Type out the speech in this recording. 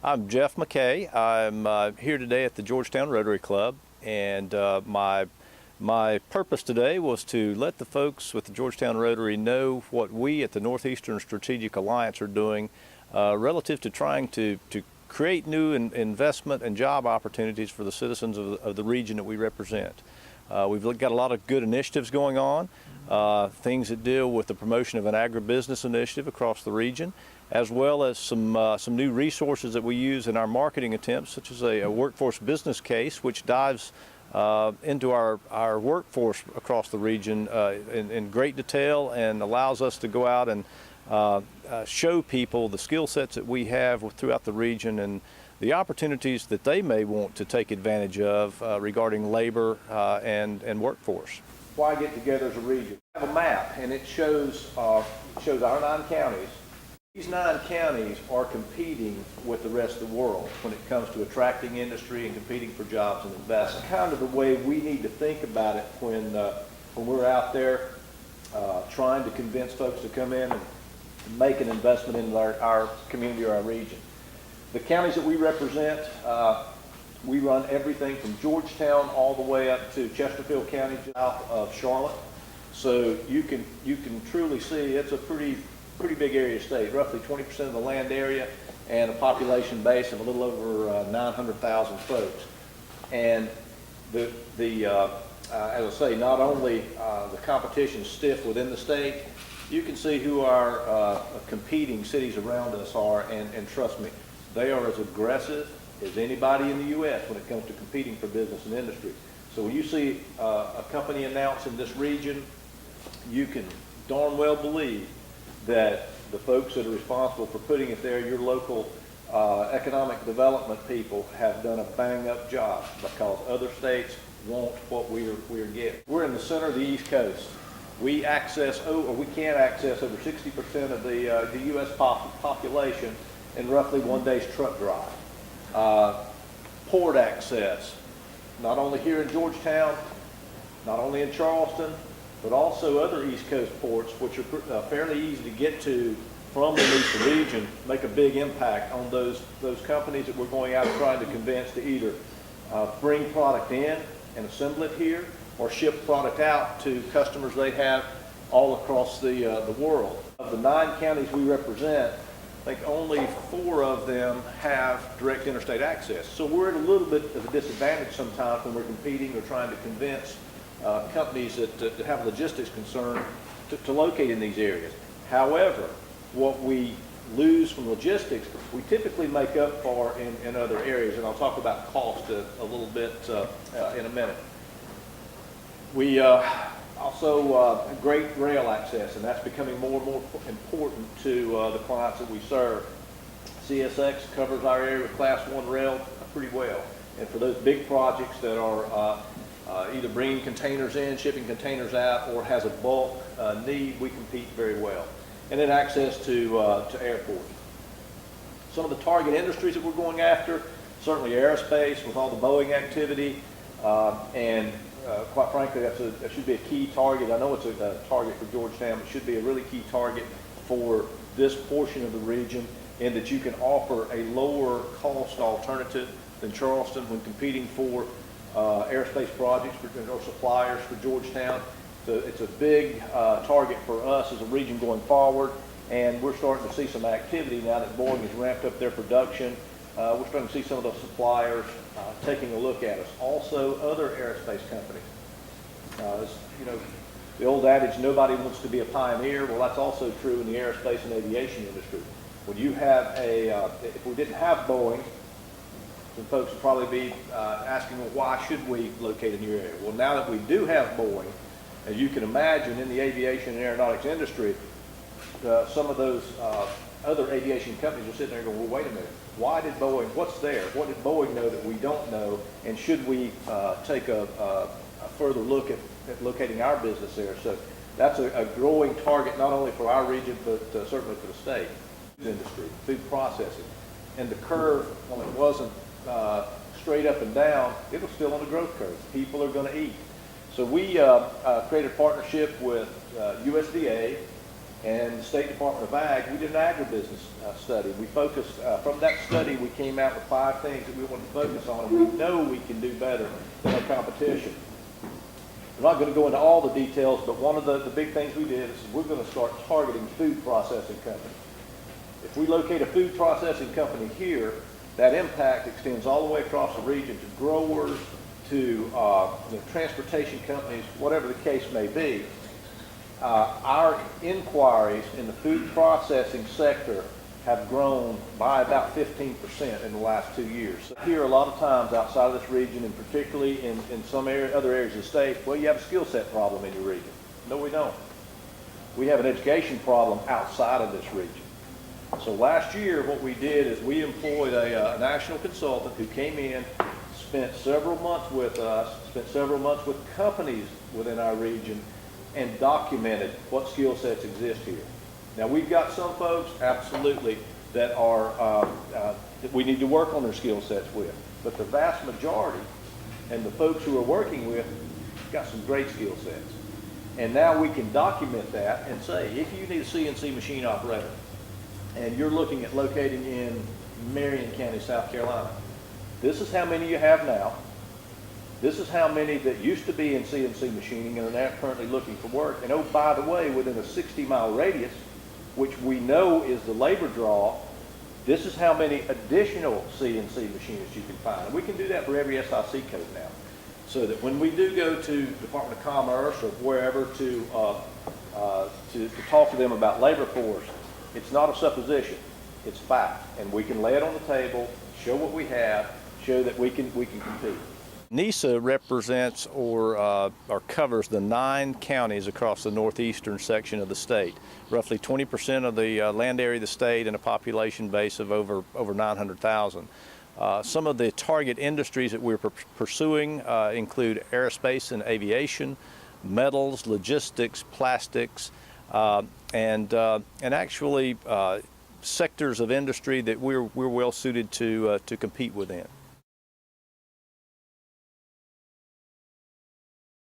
I'm Jeff McKay. I'm here today at the Georgetown Rotary Club, and my purpose today was to let the folks with the Georgetown Rotary know what we at the Northeastern Strategic Alliance are doing relative to trying to create new investment and job opportunities for the citizens of the region that we represent. We've got a lot of good initiatives going on, things that deal with the promotion of an agribusiness initiative across the region, as well as some new resources that we use in our marketing attempts, such as a workforce business case, which dives into our workforce across the region in great detail and allows us to go out and show people the skill sets that we have throughout the region and the opportunities that they may want to take advantage of regarding labor and workforce. Why get together as a region? We have a map, and it shows our 9 counties. These 9 counties are competing with the rest of the world when it comes to attracting industry and competing for jobs and investment. Kind of the way we need to think about it when we're out there trying to convince folks to come in and make an investment in our community or our region. The counties that we represent, we run everything from Georgetown all the way up to Chesterfield County, south of Charlotte. So you can truly see it's a pretty big area of state, roughly 20% of the land area and a population base of a little over 900,000 folks. And as I say, not only the competition is stiff within the state, you can see who our competing cities around us are, and trust me, they are as aggressive as anybody in the U.S. when it comes to competing for business and industry. So when you see a company announced in this region, you can darn well believe that the folks that are responsible for putting it there, your local economic development people, have done a bang-up job because other states want what we're getting. We're in the center of the East Coast. We can access over 60% of the U.S. population in roughly one day's truck drive. Port access, not only here in Georgetown, not only in Charleston, but also other East Coast ports, which are fairly easy to get to from the NESA region, make a big impact on those companies that we're going out trying to convince to either bring product in and assemble it here, or ship product out to customers they have all across the world. Of the 9 counties we represent, I think only 4 of them have direct interstate access. So we're at a little bit of a disadvantage sometimes when we're competing or trying to convince companies that have logistics concern to locate in these areas. However, what we lose from logistics, we typically make up for in other areas, and I'll talk about cost a little bit in a minute. We also have great rail access, and that's becoming more and more important to the clients that we serve. CSX covers our area with Class 1 rail pretty well, and for those big projects that are either bringing containers in, shipping containers out, or has a bulk need, we compete very well. And then access to airports. Some of the target industries that we're going after, certainly aerospace with all the Boeing activity, and quite frankly, that should be a key target. I know it's a target for Georgetown, but it should be a really key target for this portion of the region, in that you can offer a lower cost alternative than Charleston when competing for aerospace projects or suppliers for Georgetown. So it's a big target for us as a region going forward, and we're starting to see some activity now that Boeing has ramped up their production. We're starting to see some of those suppliers taking a look at us. Also, other aerospace companies. The old adage, nobody wants to be a pioneer. Well, that's also true in the aerospace and aviation industry. When you have if we didn't have Boeing, some folks would probably be asking, well, why should we locate in your area? Well, now that we do have Boeing, as you can imagine, in the aviation and aeronautics industry, some of those other aviation companies are sitting there going, well, wait a minute. Why did Boeing, what's there? What did Boeing know that we don't know? And should we take a further look at locating our business there? So that's a growing target, not only for our region, but certainly for the state. Food industry, food processing. And the curve, while it wasn't straight up and down, it was still on the growth curve. People are going to eat. So we created a partnership with USDA, And the State Department of Ag, we did an agribusiness study. We focused, from that study, we came out with 5 things that we wanted to focus on, and we know we can do better than our competition. I'm not going to go into all the details, but one of the big things we did is we're going to start targeting food processing companies. If we locate a food processing company here, that impact extends all the way across the region to growers, to transportation companies, whatever the case may be. Our inquiries in the food processing sector have grown by about 15% in the last 2 years. So here a lot of times outside of this region, and particularly in some other areas of the state, well, you have a skill set problem in your region. No, we don't. We have an education problem outside of this region. So last year what we did is we employed a national consultant who came in, spent several months with us, spent several months with companies within our region, and documented what skill sets exist here. Now we've got some folks, absolutely, that are that we need to work on their skill sets with, but the vast majority and the folks who are working with got some great skill sets. And now we can document that and say, if you need a CNC machine operator and you're looking at locating in Marion County, South Carolina, this is how many you have now. This is how many that used to be in CNC machining and are now currently looking for work. And oh, by the way, within a 60-mile radius, which we know is the labor draw, this is how many additional CNC machinists you can find. And we can do that for every SIC code now. So that when we do go to Department of Commerce or wherever to talk to them about labor force, it's not a supposition, it's fact. And we can lay it on the table, show what we have, show that we can compete. NESA represents or covers the 9 counties across the northeastern section of the state. Roughly 20% of the land area of the state and a population base of over 900,000. Some of the target industries that we're pursuing include aerospace and aviation, metals, logistics, plastics, and actually sectors of industry that we're well suited to compete within.